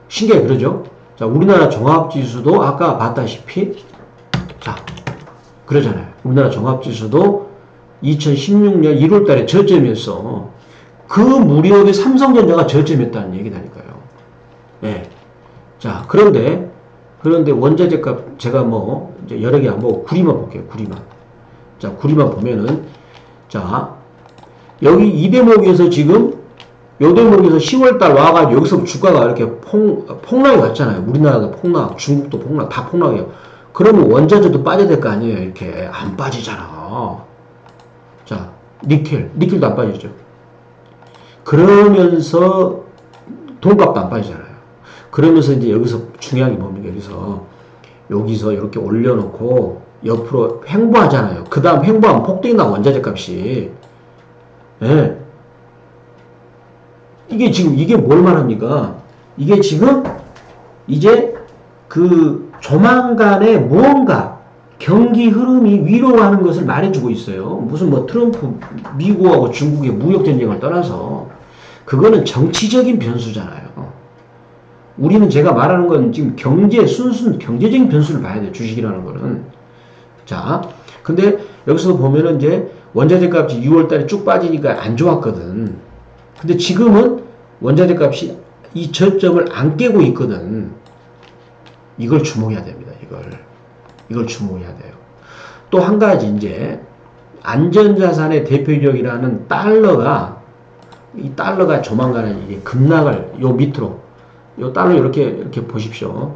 신기하게 그러죠? 자, 우리나라 종합지수도 아까 봤다시피, 자, 그러잖아요. 우리나라 종합지수도 2016년 1월 달에 저점이었어. 그 무렵에 삼성전자가 저점이었다는 얘기다니까요. 예. 자, 그런데 원자재 값, 제가 뭐, 이제 여러 개 안 보고 구리만 볼게요. 자, 구리만 보면은, 자, 여기 이 대목에서 지금, 요 대목에서 10월달 와가지고 여기서 주가가 이렇게 폭락이 왔잖아요. 우리나라도 폭락, 중국도 폭락, 다 폭락이에요. 그러면 원자재도 빠져야 될 거 아니에요. 이렇게. 안 빠지잖아. 자, 니켈도 안 빠지죠. 그러면서 돈값도 안 빠지잖아요. 그러면서 이제 여기서 중요한 게 뭡니까? 여기서 이렇게 올려놓고 옆으로 횡보하잖아요. 그 다음 횡보하면 폭등이 나 원자재 값이. 예. 이게 뭘 말합니까? 이게 지금 이제 조만간에 무언가 경기 흐름이 위로 가는 것을 말해주고 있어요. 무슨 뭐 트럼프 미국하고 중국의 무역 전쟁을 떠나서 그거는 정치적인 변수잖아요. 우리는 제가 말하는 건 지금 순수 경제적인 변수를 봐야 돼요. 주식이라는 거는. 자, 근데 여기서 보면은 이제 원자재 값이 6월 달에 쭉 빠지니까 안 좋았거든. 근데 지금은 원자재 값이 이 저점을 안 깨고 있거든. 이걸 주목해야 됩니다. 이걸 주목해야 돼요. 또 한 가지 이제 안전자산의 대표적이라는 달러가 조만간에 이제 급락을 요 밑으로 달러 이렇게 보십시오.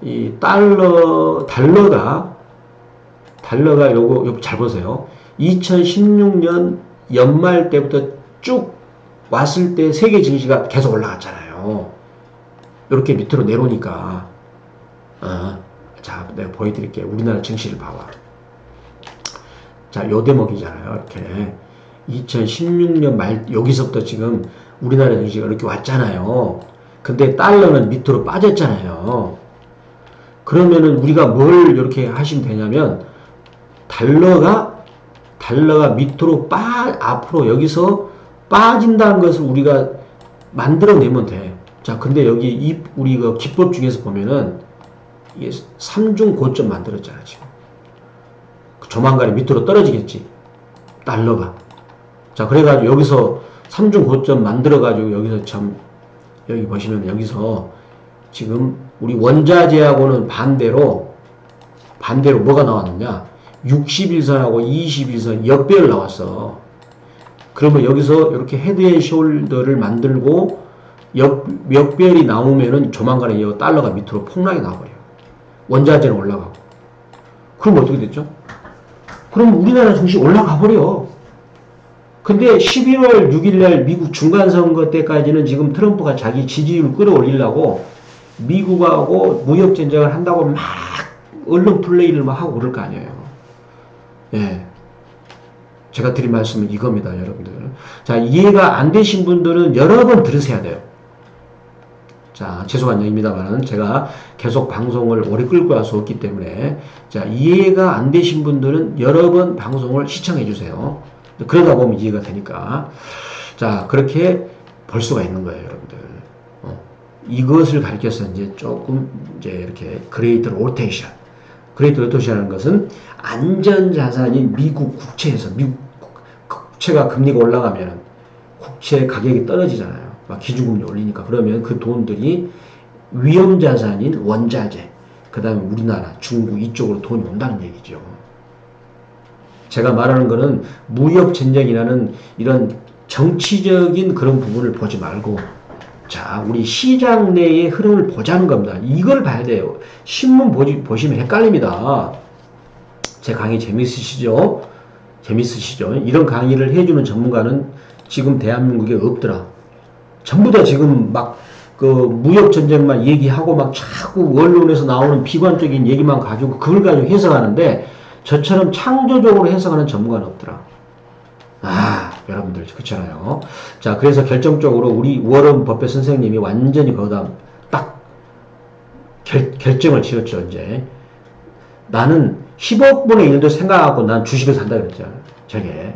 이 달러가 요거 잘 보세요. 2016년 연말 때부터 쭉 왔을 때 세계 증시가 계속 올라갔잖아요. 이렇게 밑으로 내려오니까 자, 내가 보여드릴게요. 우리나라 증시를 봐봐. 자, 요 대목이잖아요. 이렇게 2016년 말 여기서부터 지금 우리나라 증시가 이렇게 왔잖아요. 근데 달러는 밑으로 빠졌잖아요. 그러면은 우리가 뭘 이렇게 하시면 되냐면 달러가 밑으로 앞으로 여기서 빠진다는 것을 우리가 만들어내면 돼. 자, 근데 여기 우리 그 기법 중에서 보면은 이게 3중 고점 만들었잖아, 지금. 조만간에 밑으로 떨어지겠지. 달러가. 자, 그래가지고 여기서 3중 고점 만들어가지고 여기서 참, 여기 보시면 여기서 지금 우리 원자재하고는 반대로 뭐가 나왔느냐. 61선하고 21선 역배열 나왔어. 그러면 여기서 이렇게 헤드앤숄더를 만들고 역배열이 나오면은 조만간에 이 달러가 밑으로 폭락이 나와버려요. 원자재는 올라가고. 그럼 어떻게 됐죠? 그럼 우리나라 증시 올라가 버려. 근데 12월 6일날 미국 중간선거 때까지는 지금 트럼프가 자기 지지율 끌어올리려고 미국하고 무역전쟁을 한다고 막 언론 플레이를 막 하고 그럴 거 아니에요. 예. 제가 드린 말씀은 이겁니다, 여러분들. 자, 이해가 안 되신 분들은 여러 번 들으셔야 돼요. 자, 죄송한 얘기입니다만 제가 계속 방송을 오래 끌고 갈 수 없기 때문에 자, 이해가 안 되신 분들은 여러 번 방송을 시청해 주세요. 그러다 보면 이해가 되니까. 자, 그렇게 볼 수가 있는 거예요, 여러분들. 이것을 가리켜서 이제 조금 이제 이렇게 그레이트 로테이션. 그레이트 로테이션이라는 것은 안전자산인 미국 국채에서 미국 국채가 금리가 올라가면 국채 가격이 떨어지잖아요. 막 기준금리 올리니까. 그러면 그 돈들이 위험자산인 원자재, 그 다음에 우리나라, 중국 이쪽으로 돈이 온다는 얘기죠. 제가 말하는 거는 무역전쟁이라는 이런 정치적인 그런 부분을 보지 말고 자, 우리 시장 내의 흐름을 보자는 겁니다. 이걸 봐야 돼요. 신문 보시면 헷갈립니다. 제 강의 재밌으시죠? 이런 강의를 해주는 전문가는 지금 대한민국에 없더라. 전부 다 지금 막 그 무역전쟁만 얘기하고 막 자꾸 언론에서 나오는 비관적인 얘기만 가지고 그걸 가지고 해석하는데 저처럼 창조적으로 해석하는 전문가는 없더라. 아, 여러분들 그렇잖아요. 자, 그래서 결정적으로 우리 워런 버핏 선생님이 완전히 거기다 딱 결정을 지었죠. 이제 나는 10억 분의 1도 생각하고 난 주식을 산다 그랬잖아요. 저게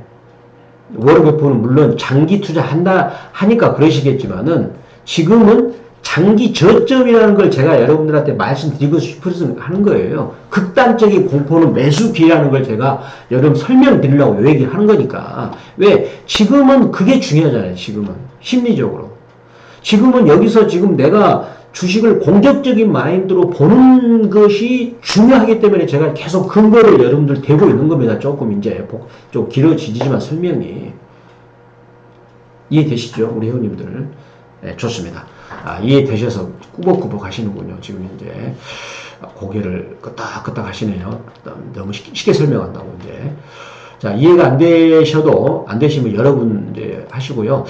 워런 버핏은 물론 장기 투자한다 하니까 그러시겠지만은 지금은 장기 저점이라는 걸 제가 여러분들한테 말씀드리고 싶어서 하는 거예요. 극단적인 공포는 매수 기회라는 걸 제가 여러분 설명드리려고 요 얘기를 하는 거니까. 왜? 지금은 그게 중요하잖아요. 지금은. 심리적으로. 지금은 여기서 지금 내가 주식을 공격적인 마인드로 보는 것이 중요하기 때문에 제가 계속 근거를 여러분들 대고 있는 겁니다. 조금 이제 좀 길어지지만 설명이. 이해되시죠? 우리 회원님들. 네, 좋습니다. 아, 이해되셔서 꾸벅꾸벅 하시는군요. 지금 이제 고개를 끄덕끄덕 하시네요. 너무 쉽게 설명한다고 이제. 자, 이해가 안 되시면 여러분 이제 하시고요.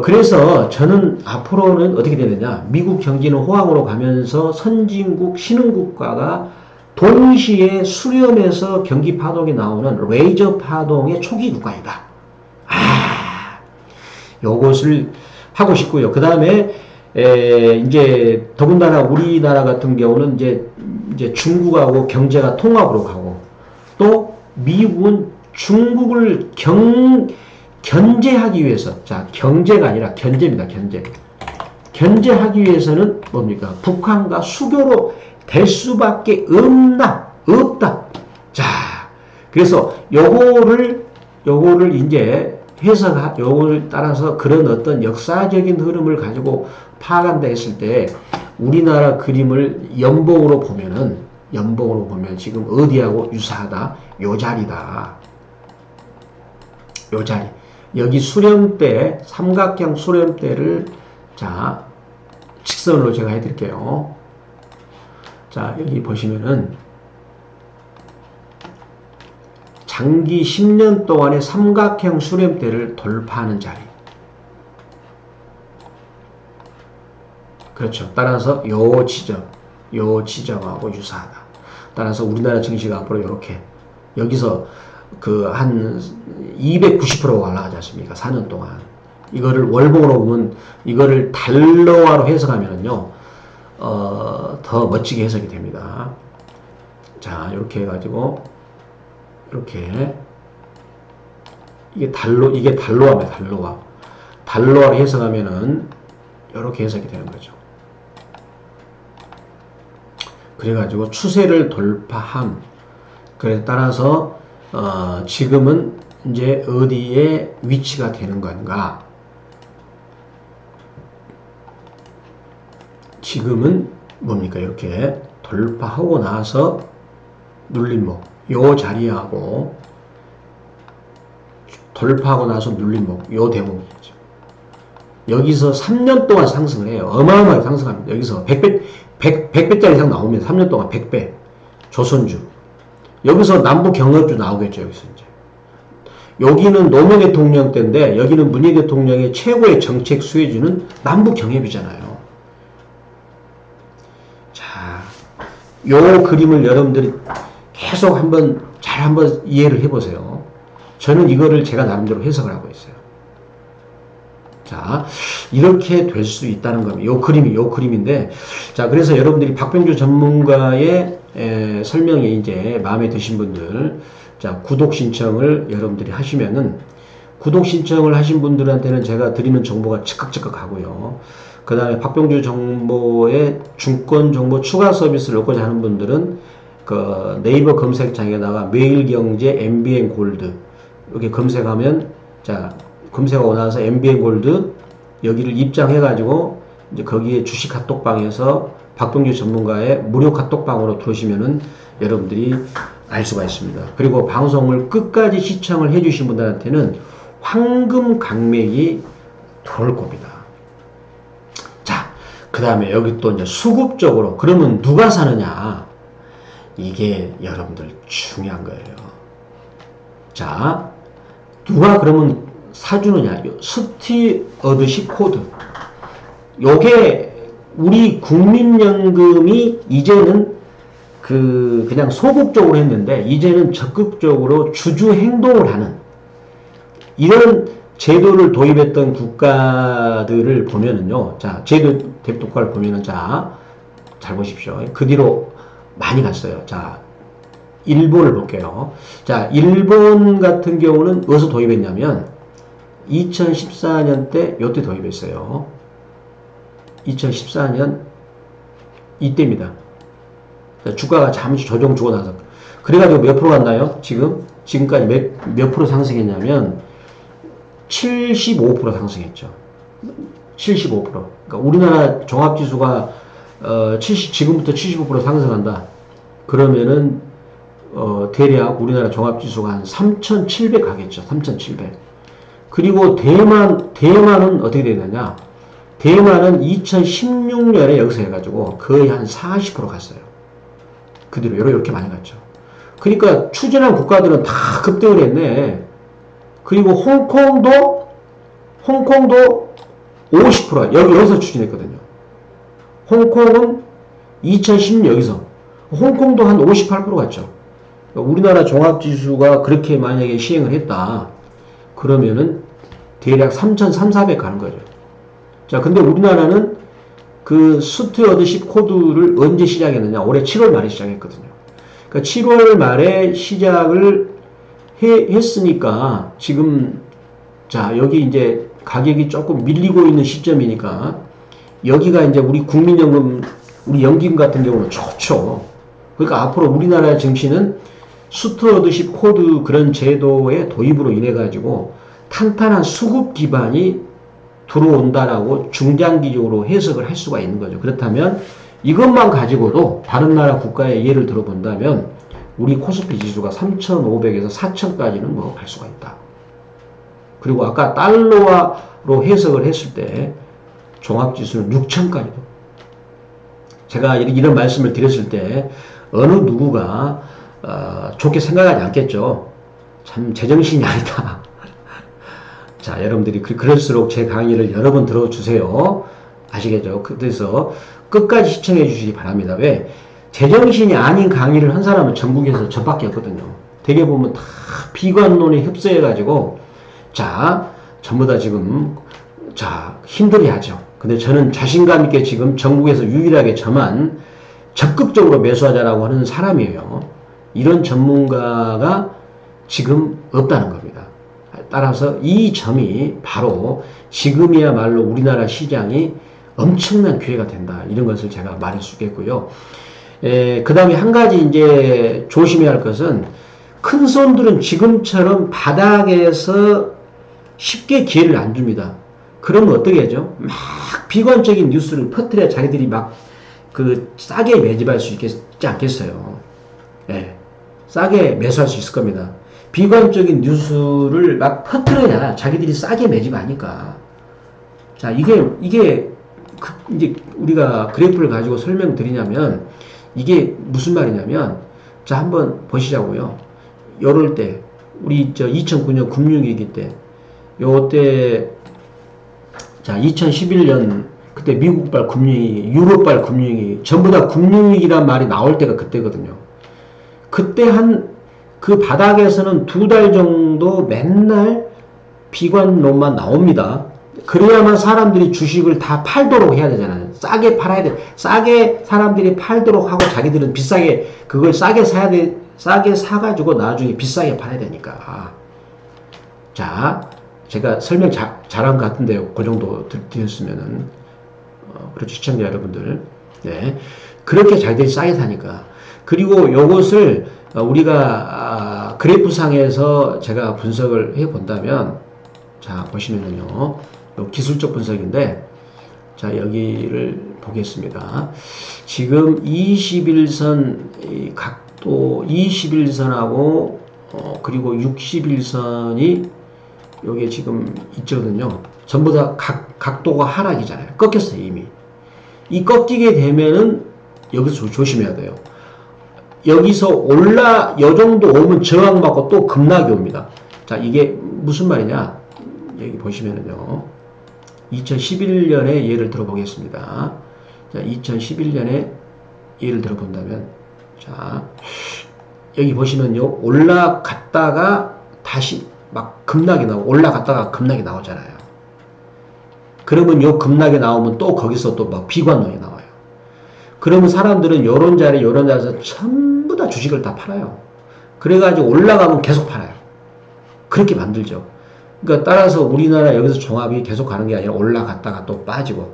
그래서 저는 앞으로는 어떻게 되느냐. 미국 경기는 호황으로 가면서 선진국, 신흥국가가 동시에 수렴해서 경기 파동이 나오는 레이저 파동의 초기 국가이다. 아, 요것을 하고 싶고요. 그 다음에 이제 더군다나 우리나라 같은 경우는 이제 중국하고 경제가 통합으로 가고 또 미국은 중국을 견제하기 위해서 자 경제가 아니라 견제입니다. 견제하기 위해서는 뭡니까? 북한과 수교로 될 수밖에 없다. 자 그래서 요거를 이제 요걸 따라서 그런 어떤 역사적인 흐름을 가지고 파악한다 했을 때 우리나라 그림을 연봉으로 보면 지금 어디하고 유사하다? 요 자리다. 요 자리. 여기 수렴대, 삼각형 수렴대를 자 직선으로 제가 해드릴게요. 자 여기 보시면은 장기 10년 동안의 삼각형 수렴대를 돌파하는 자리. 그렇죠. 따라서 요 지점하고 유사하다. 따라서 우리나라 증시가 앞으로 이렇게 여기서 그 한 290%가 올라가지 않습니까? 4년 동안. 이거를 월봉으로 보면 이거를 달러화로 해석하면은요, 더 멋지게 해석이 됩니다. 자, 이렇게 해가지고 이렇게 이게 달러화입니다. 달러화. 갈로아로 해석하면은 이렇게 해석이 되는 거죠. 그래가지고 추세를 돌파함. 그래 따라서 지금은 이제 어디에 위치가 되는 건가? 지금은 뭡니까? 이렇게 돌파하고 나서 눌림목, 요 자리하고 돌파하고 나서 눌림목, 요 대목이죠. 여기서 3년 동안 상승을 해요. 어마어마하게 상승합니다. 여기서 100배짜리 이상 나옵니다. 3년 동안 100배. 조선주. 여기서 남부 경협주 나오겠죠. 여기서 이제. 여기는 노무현 대통령 때인데 여기는 문재인 대통령의 최고의 정책 수혜주는 남부 경협이잖아요. 자, 요 그림을 여러분들이 계속 잘 한번 이해를 해보세요. 저는 이거를 제가 나름대로 해석을 하고 있어요. 자, 이렇게 될 수 있다는 겁니다. 요 그림인데, 자, 그래서 여러분들이 박병주 전문가의 설명이 이제 마음에 드신 분들, 자, 구독 신청을 여러분들이 하시면은, 구독 신청을 하신 분들한테는 제가 드리는 정보가 즉각 하고요. 그 다음에 박병주 정보의 증권 정보 추가 서비스를 얻고자 하는 분들은, 그 네이버 검색창에다가 매일경제 MBN 골드, 이렇게 검색하면, 자, 검색하고 나서 MBN 골드 여기를 입장해가지고 이제 거기에 주식 카톡방에서 박병주 전문가의 무료 카톡방으로 들어오시면은 여러분들이 알 수가 있습니다. 그리고 방송을 끝까지 시청을 해주신 분들한테는 황금 강맥이 들어올 겁니다. 자, 그 다음에 여기 또 이제 수급적으로 그러면 누가 사느냐? 이게 여러분들 중요한 거예요. 자, 누가 그러면 사주느냐? 스튜어드십 코드. 요게 우리 국민연금이 이제는 그냥 소극적으로 했는데 이제는 적극적으로 주주 행동을 하는 이런 제도를 도입했던 국가들을 보면은요. 자, 제도 대표 국가를 보면은 자, 잘 보십시오. 그 뒤로 많이 갔어요. 자, 일본을 볼게요. 자, 일본 같은 경우는 어디서 도입했냐면 2014년 때 요때 도입했어요. 2014년 이때입니다. 주가가 잠시 조정 주고 나서 그래가지고 몇 프로 갔나요? 지금까지 몇 프로 상승했냐면 75% 상승했죠. 75%. 그러니까 우리나라 종합지수가 지금부터 75% 상승한다. 그러면은 대략 우리나라 종합지수가 한 3,700 가겠죠. 3,700. 그리고 대만은 어떻게 되느냐? 대만은 2016년에 여기서 해가지고 거의 한 40% 갔어요. 그 뒤로 이렇게 많이 갔죠. 그러니까 추진한 국가들은 다 급등을 했네. 그리고 홍콩도 50% 여기서 추진했거든요. 홍콩은 2010년 여기서 홍콩도 한 58% 갔죠. 우리나라 종합지수가 그렇게 만약에 시행을 했다. 그러면은 대략 3,300 가는 거죠. 자, 근데 우리나라는 그 스튜어드십 코드를 언제 시작했느냐? 올해 7월 말에 시작했거든요. 그러니까 7월 말에 시작을 했으니까 지금 자, 여기 이제 가격이 조금 밀리고 있는 시점이니까 여기가 이제 우리 국민연금, 우리 연금 같은 경우는 좋죠. 그러니까 앞으로 우리나라 증시는 스튜어드십 코드 그런 제도의 도입으로 인해 가지고 탄탄한 수급 기반이 들어온다라고 중장기적으로 해석을 할 수가 있는 거죠. 그렇다면 이것만 가지고도 다른 나라 국가의 예를 들어본다면 우리 코스피 지수가 3,500에서 4,000까지는 뭐 갈 수가 있다. 그리고 아까 달러로 해석을 했을 때 종합지수는 6,000까지도. 제가 이런 말씀을 드렸을 때 어느 누구가 좋게 생각하지 않겠죠. 참 제정신이 아니다. 자, 여러분들이 그럴수록 제 강의를 여러 번 들어주세요. 아시겠죠? 그래서 끝까지 시청해 주시기 바랍니다. 왜? 제정신이 아닌 강의를 한 사람은 전국에서 저밖에 없거든요. 되게 보면 다 비관론에 흡수해가지고 자, 전부 다 지금 자, 힘들어하죠. 근데 저는 자신감 있게 지금 전국에서 유일하게 저만 적극적으로 매수하자라고 하는 사람이에요. 이런 전문가가 지금 없다는 겁니다. 따라서 이 점이 바로 지금이야말로 우리나라 시장이 엄청난 기회가 된다. 이런 것을 제가 말할 수 있겠고요. 그 다음에 한 가지 이제 조심해야 할 것은 큰 손들은 지금처럼 바닥에서 쉽게 기회를 안 줍니다. 그러면 어떻게 하죠? 막 비관적인 뉴스를 퍼뜨려 자기들이 막 그 싸게 매집할 수 있지 않겠어요. 예, 싸게 매수할 수 있을 겁니다. 비관적인 뉴스를 막 퍼뜨려야 자기들이 싸게 매집하니까. 자, 이게 이제 우리가 그래프를 가지고 설명드리냐면 이게 무슨 말이냐면, 자, 한번 보시자고요. 요럴 때 우리 2009년 금융위기 때 요때 자 2011년 그때 미국발 금융위기, 유럽발 금융위기 전부 다 금융위기란 말이 나올 때가 그때거든요. 그때 그 바닥에서는 2달 정도 맨날 비관론만 나옵니다. 그래야만 사람들이 주식을 다 팔도록 해야 되잖아요. 싸게 팔아야 돼. 싸게 사람들이 팔도록 하고 자기들은 비싸게 그걸 싸게 사야 돼. 싸게 사가지고 나중에 비싸게 팔아야 되니까. 자, 제가 설명 잘한 것 같은데요. 그 정도 드렸으면은. 그렇죠. 시청자 여러분들. 네. 그렇게 자기들이 싸게 사니까. 그리고 요것을 우리가 그래프상에서 제가 분석을 해 본다면, 자, 보시면은요. 요 기술적 분석인데, 자, 여기를 보겠습니다. 지금 21선 각도 21선하고 그리고 61선이 여기 지금 있거든요. 전부 다 각도가 하락이잖아요. 꺾였어요, 이미. 이 꺾이게 되면은 여기서 조심해야 돼요. 여기서 요 정도 오면 저항받고 또 급락이 옵니다. 자, 이게 무슨 말이냐? 여기 보시면은요. 2011년에 예를 들어보겠습니다. 자, 2011년에 예를 들어본다면, 자, 여기 보시면요. 올라갔다가 다시 막 급락이 나오고, 올라갔다가 급락이 나오잖아요. 그러면 요 급락이 나오면 또 거기서 또 막 비관론이 나와요. 그러면 사람들은 요런 자리에서 전부 다 주식을 다 팔아요. 그래가지고 올라가면 계속 팔아요. 그렇게 만들죠. 그러니까 따라서 우리나라 여기서 종합이 계속 가는 게 아니라 올라갔다가 또 빠지고,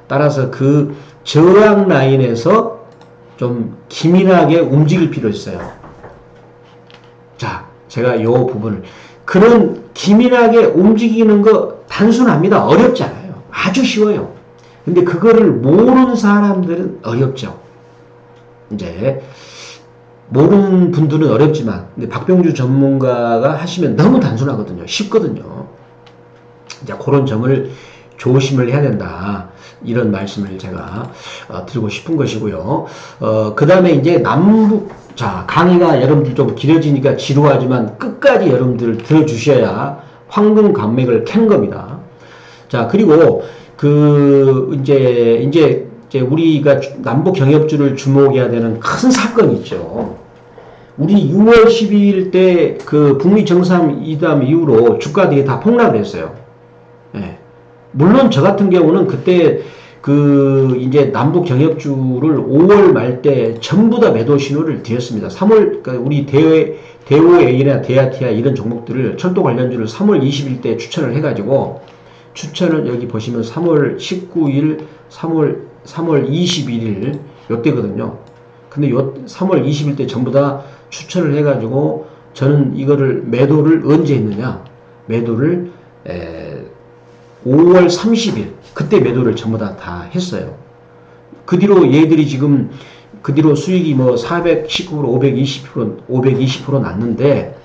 따라서 그 저항 라인에서 좀 기민하게 움직일 필요 있어요. 자, 제가 요 부분을, 그런 기민하게 움직이는 거 단순합니다. 어렵지 않아요. 아주 쉬워요. 근데 그거를 모르는 사람들은 어렵죠. 이제 모르는 분들은 어렵지만, 근데 박병주 전문가가 하시면 너무 단순하거든요. 쉽거든요. 이제 그런 점을 조심을 해야 된다. 이런 말씀을 제가 드리고 싶은 것이고요. 그 다음에 이제 자, 강의가 여러분들 좀 길어지니까 지루하지만 끝까지 여러분들 들어주셔야 황금관맥을 캐는 겁니다. 자, 그리고 이제 우리가 남북 경협주를 주목해야 되는 큰 사건이 있죠. 우리 6월 12일 때 그 북미 정상회담 이후로 주가들이 다 폭락을 했어요. 예. 물론 저 같은 경우는 그때 이제 남북 경협주를 5월 말 때 전부 다 매도 신호를 드렸습니다. 3월, 그러니까 우리 대우A나 대아티아 이런 종목들을, 철도 관련주를 3월 20일 때 추천을 해가지고, 추천을 여기 보시면 3월 19일, 3월 21일, 요때거든요. 근데 3월 20일 때 전부 다 추천을 해가지고, 저는 이거를 매도를 언제 했느냐? 매도를, 5월 30일, 그때 매도를 전부 다 했어요. 그 뒤로 얘들이 지금, 그 뒤로 수익이 뭐 419%, 520% 났는데,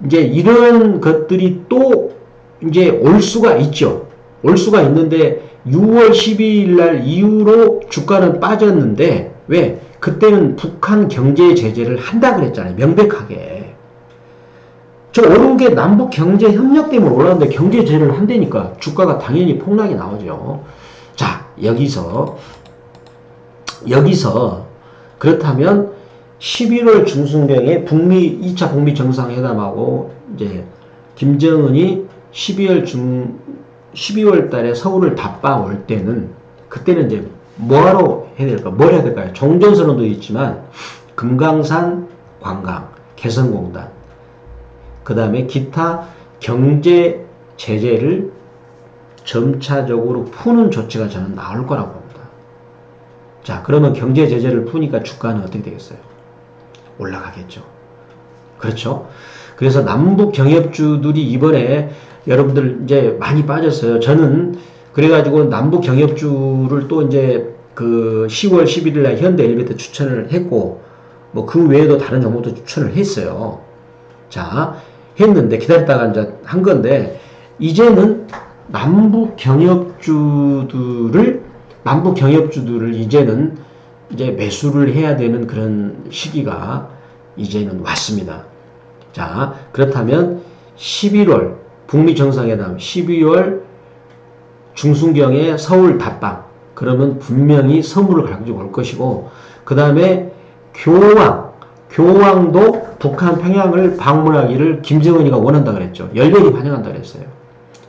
이제 이런 것들이 또 이제 올 수가 있죠. 올 수가 있는데 6월 12일 날 이후로 주가는 빠졌는데, 왜? 그때는 북한 경제 제재를 한다 그랬잖아요. 명백하게. 저 오른 게 남북 경제 협력 때문에 올랐는데 경제 제재를 한다니까 주가가 당연히 폭락이 나오죠. 자, 여기서 그렇다면 11월 중순경에 2차 북미 정상회담하고 이제 김정은이 12월 달에 서울을 답방 올 때는, 그때는 이제 뭐하러 해야 될까? 뭘 해야 될까요? 종전선언도 있지만, 금강산 관광, 개성공단, 그 다음에 기타 경제 제재를 점차적으로 푸는 조치가 저는 나올 거라고 봅니다. 자, 그러면 경제 제재를 푸니까 주가는 어떻게 되겠어요? 올라가겠죠. 그렇죠? 그래서 남북 경협주들이 이번에 여러분들 이제 많이 빠졌어요. 저는 그래가지고 남북 경협주를 또 이제 그 10월 11일 날 현대 엘리베이터 추천을 했고, 뭐 그 외에도 다른 종목도 추천을 했어요. 자, 했는데 기다렸다가 이제 한 건데, 이제는 남북 경협주들을 이제는 이제 매수를 해야 되는 그런 시기가 이제는 왔습니다. 자, 그렇다면 11월 북미 정상회담, 12월 중순경에 서울 답방, 그러면 분명히 선물을 가지고 올 것이고, 그 다음에 교황도 북한 평양을 방문하기를 김정은이가 원한다 그랬죠. 열렬히 환영한다 그랬어요.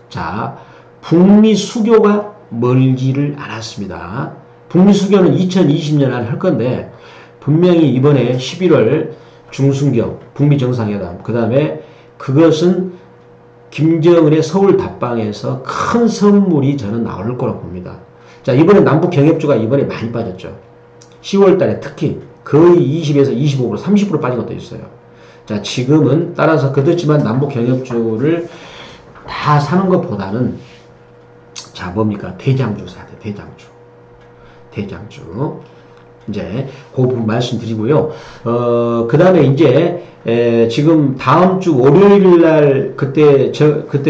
자, 북미 수교가 멀지를 않았습니다. 북미 수교는 2020년 안에 할 건데, 분명히 이번에 11월 중순경 북미 정상회담, 그 다음에 그것은 김정은의 서울 답방에서 큰 선물이 저는 나올 거라고 봅니다. 자, 이번에 남북 경협주가 이번에 많이 빠졌죠. 10월 달에 특히 거의 20에서 25%, 30% 빠진 것도 있어요. 자, 지금은 따라서 그렇지만 남북 경협주를 다 사는 것보다는 자, 뭡니까? 대장주 사야 돼. 대장주. 이제 그 부분 말씀드리고요. 그 다음에 이제 지금 다음 주 월요일 날 그때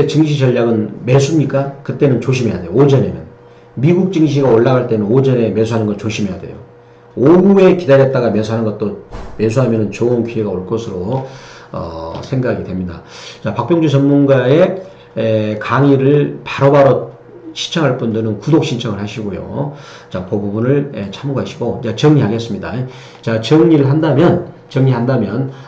증시 전략은 매수입니까? 그때는 조심해야 돼요. 오전에는. 미국 증시가 올라갈 때는 오전에 매수하는 거 조심해야 돼요. 오후에 기다렸다가 매수하는 것도 매수하면 좋은 기회가 올 것으로 생각이 됩니다. 자, 박병주 전문가의 강의를 바로바로 시청할 분들은 구독 신청을 하시고요. 자, 그 부분을 참고하시고, 자, 정리하겠습니다. 자, 정리를 한다면,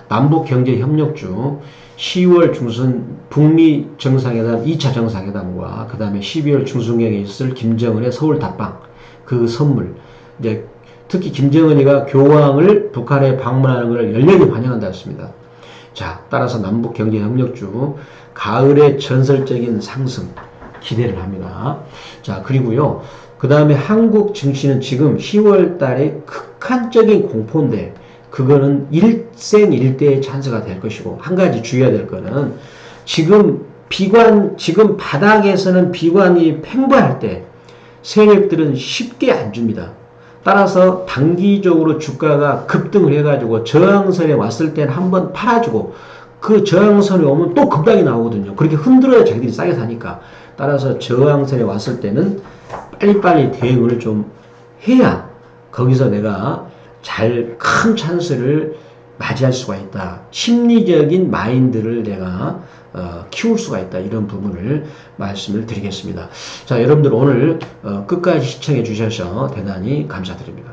남북경제협력주 10월 중순 북미 정상회담, 2차 정상회담과 그 다음에 12월 중순경에 있을 김정은의 서울 답방, 그 선물, 이제 특히 김정은이가 교황을 북한에 방문하는 것을 열렬히 환영한다 했습니다. 자, 따라서 남북경제협력주 가을의 전설적인 상승 기대를 합니다. 자, 그리고요, 그 다음에 한국 증시는 지금 10월 달에 극한적인 공포인데, 그거는 일생일대의 찬스가 될 것이고, 한 가지 주의해야 될 거는, 지금 바닥에서는 비관이 팽배할 때, 세력들은 쉽게 안 줍니다. 따라서 단기적으로 주가가 급등을 해가지고 저항선에 왔을 때는 한번 팔아주고, 그 저항선에 오면 또 급락이 나오거든요. 그렇게 흔들어야 자기들이 싸게 사니까. 따라서 저항선에 왔을 때는 빨리빨리 대응을 좀 해야 거기서 내가 큰 찬스를 맞이할 수가 있다. 심리적인 마인드를 내가 키울 수가 있다. 이런 부분을 말씀을 드리겠습니다. 자, 여러분들 오늘 끝까지 시청해 주셔서 대단히 감사드립니다.